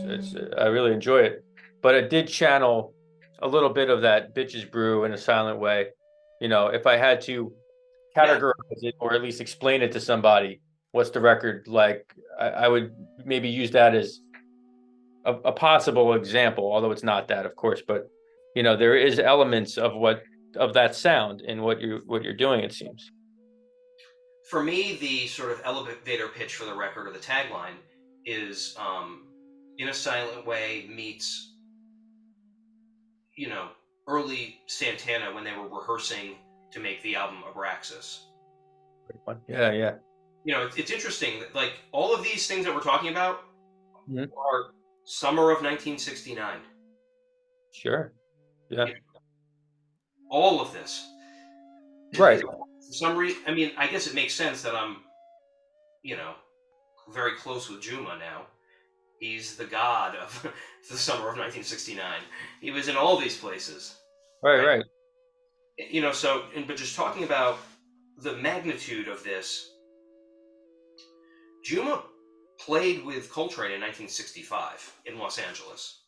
It's I really enjoy it, but it did channel a little bit of that bitches brew in a silent way. You know, if I had to Yeah. categorize it or at least explain it to somebody, what's the record like? I would maybe use that as a possible example, although it's not that, of course. But you know, there is elements of what of that sound in what you're doing. It seems. For me, the sort of elevator pitch for the record or the tagline is "In a Silent Way" meets you know early Santana when they were rehearsing to make the album Abraxas. Yeah, yeah. You know, it's interesting that like all of these things that we're talking about Mhm. are summer of 1969. Sure. Yeah. You know, all of this. Right. For some reason, I mean, I guess it makes sense that I'm, you know, very close with Juma now. He's the god of the summer of 1969. He was in all these places, Right. right? Right. You know, but just talking about the magnitude of this, Juma played with Coltrane in 1965 in Los Angeles.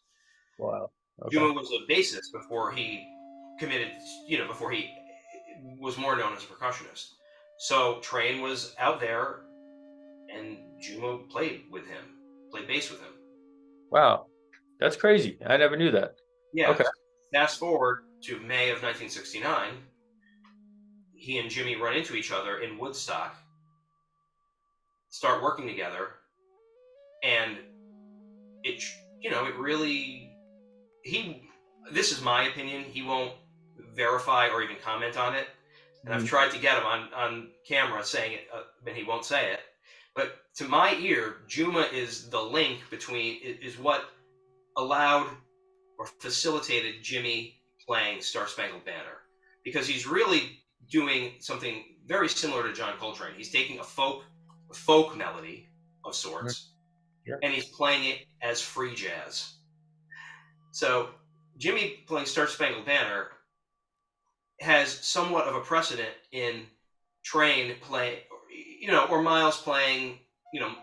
Wow. Okay. Juma was a bassist before he committed, before he was more known as a percussionist. So Train was out there, and Juma played with him, played bass with him. Wow. That's crazy. I never knew that. Yeah. Okay. Fast forward to May of 1969, he and Jimmy run into each other in Woodstock, start working together, and it really he. This is my opinion. He won't verify or even comment on it, and I've Mhm. tried to get him on camera saying it, but he won't say it. But to my ear, Juma is the link between is what allowed or facilitated Jimmy playing Star Spangled Banner, because he's really doing something very similar to John Coltrane. He's taking a folk melody of Mhm. sorts, Yeah. and he's playing it as free jazz. So Jimmy playing Star Spangled Banner has somewhat of a precedent in Train play, or Miles playing, you know,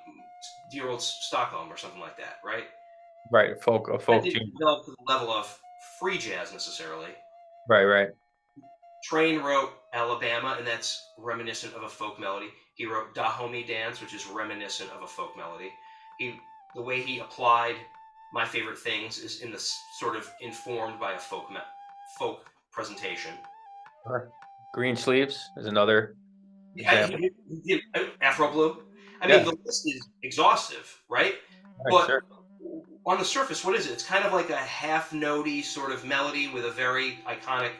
dear old Stockholm or something like that, right? Right. A That folk didn't tune. develop to the level of free jazz necessarily. Right. Right. Train wrote Alabama, and that's reminiscent of a folk melody. He wrote Dahomey Dance, which is reminiscent of a folk melody. The way he applied My Favorite Things is in this sort of informed by a folk presentation. Sure. Green Sleeves is another example. He did Afro Blue. I mean, Yeah. the list is exhaustive, right? Right. But Sure. on the surface, what is it? It's kind of like a half-notey sort of melody with a very iconic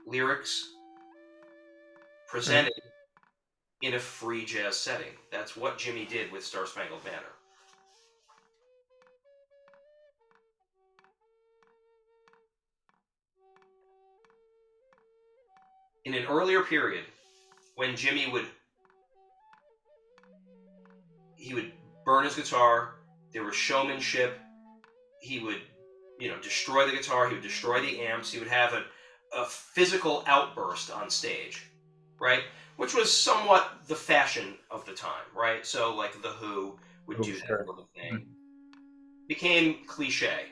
lyrics Mhm. presented in a free jazz setting. That's what Jimmy did with Star Spangled Banner. In an earlier period, when Jimmy would he would burn his guitar, there was showmanship. He would, destroy the guitar. He would destroy the amps. He would have a physical outburst on stage, right? Which was somewhat the fashion of the time, right? So like the Who would Oh, do that sure. sort of thing. Mhm. Became cliche.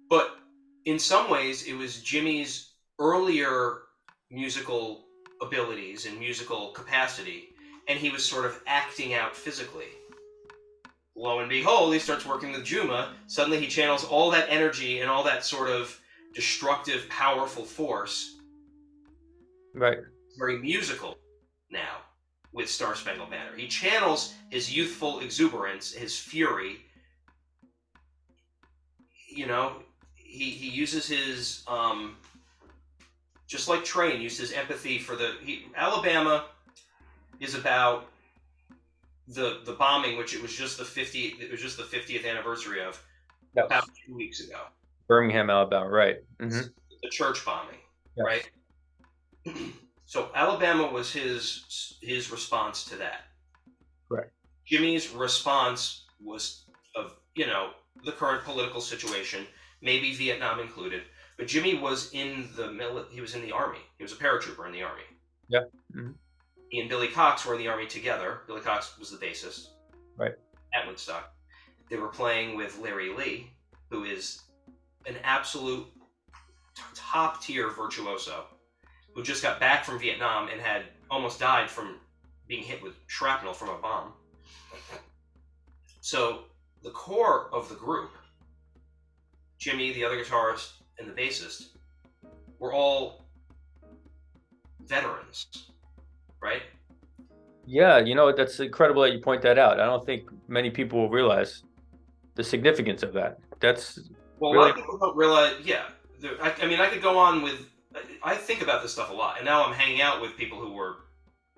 But in some ways, it was Jimmy's earlier musical abilities and musical capacity, and he was sort of acting out physically. Lo and behold, he starts working with Juma. Suddenly, he channels all that energy and all that sort of destructive, powerful force, Right. very musical now with Star Spangled Banner. He channels his youthful exuberance, his fury. He uses his just like Train used his empathy for Alabama is about the bombing, which it was just the 50th anniversary of about Yes. 2 weeks ago. Birmingham, Alabama. Right. The church bombing, right? Yes. So Alabama was his response to that. Correct. Jimmy's response was of the current political situation, maybe Vietnam included. But Jimmy was he was in the army. He was a paratrooper in the army. Yeah. Mhm. He and Billy Cox were in the army together. Billy Cox was the bassist. Right. at Woodstock. They were playing with Larry Lee, who is an absolute top tier virtuoso, who just got back from Vietnam and had almost died from being hit with shrapnel from a bomb. So the core of the group, Jimmy, the other guitarist, and the bassist, were all veterans, right? Yeah, you know, that's incredible that you point that out. I don't think many people will realize the significance of that. That's Well, really a lot of people don't realize, yeah. I mean, I could go on with, I think about this stuff a lot, and now I'm hanging out with people who were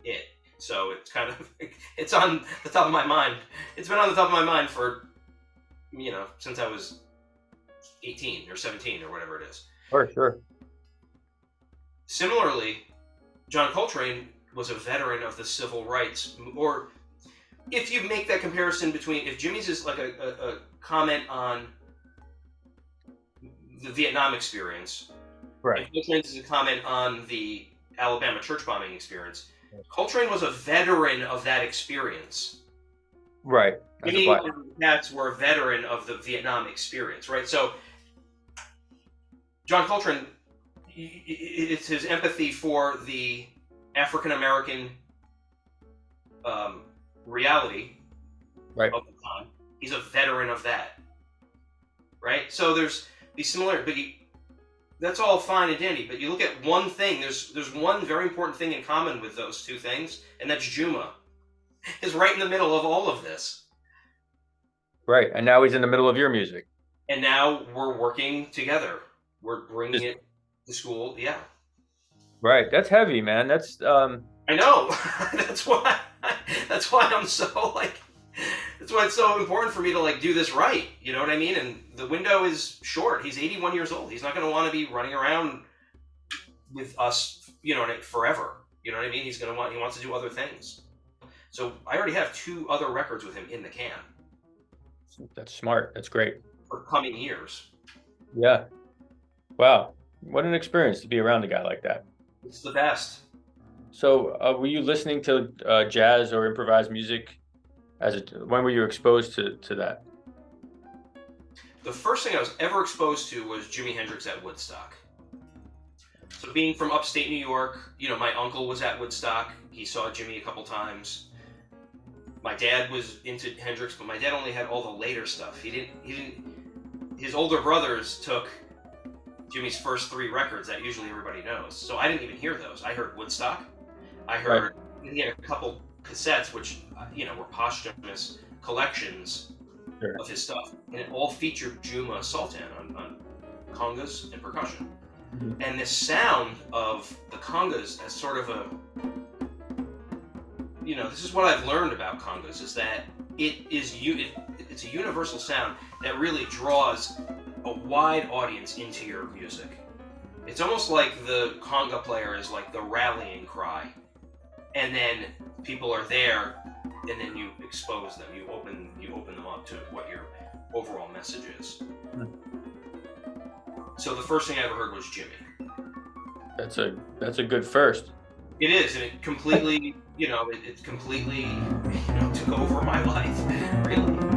it. So it's kind of, it's on the top of my mind. It's been on the top of my mind for, you know, since I was 18 or 17 or whatever it is. sure. Similarly, John Coltrane was a veteran of the civil rights, or if you make that comparison between, if Jimmy's is like a comment on the Vietnam experience, Right. if Coltrane's is a comment on the Alabama church bombing experience, Coltrane was a veteran of that experience. Right. Jimmy and the Cats were a veteran of the Vietnam experience, right? So John Coltrane, it's his empathy for the African American reality Right. of the time. He's a veteran of that, right? So there's these similar, but that's all fine and dandy. But you look at one thing. There's one very important thing in common with those two things, and that's Juma is right in the middle of all of this. Right. And now he's in the middle of your music. And now we're working together. We're bringing it to school. Yeah. Right. That's heavy, man. That's I know. That's why I'm so like. That's why it's so important for me to like do this right. You know what I mean? And the window is short. He's 81 years old. He's not going to want to be running around with us, you know, forever. You know what I mean? He wants to do other things. So I already have 2 other records with him in the can. That's smart. That's great. For coming years. Yeah. Wow. What an experience to be around a guy like that. It's the best. So, were you listening to jazz or improvised music when were you exposed to that? The first thing I was ever exposed to was Jimi Hendrix at Woodstock. So being from upstate New York, you know, my uncle was at Woodstock. He saw Jimmy a couple times. My dad was into Hendrix, but my dad only had all the later stuff. He didn't. His older brothers took Jimmy's first 3 records that usually everybody knows. So I didn't even hear those. I heard Woodstock. I heard he had a couple cassettes, which you know were posthumous collections of his stuff, and it all featured Juma Sultan on congas and percussion. Mm-hmm. And this sound of the congas as sort of a, you know, this is what I've learned about congas, is that it's a universal sound that really draws a wide audience into your music. It's almost like the conga player is like the rallying cry, and then people are there, and then you expose them. You open them up to what your overall message is. Mm-hmm. So the first thing I ever heard was Jimmy. That's a good first. It is, and it completely, you know, it completely, you know, took over my life, really.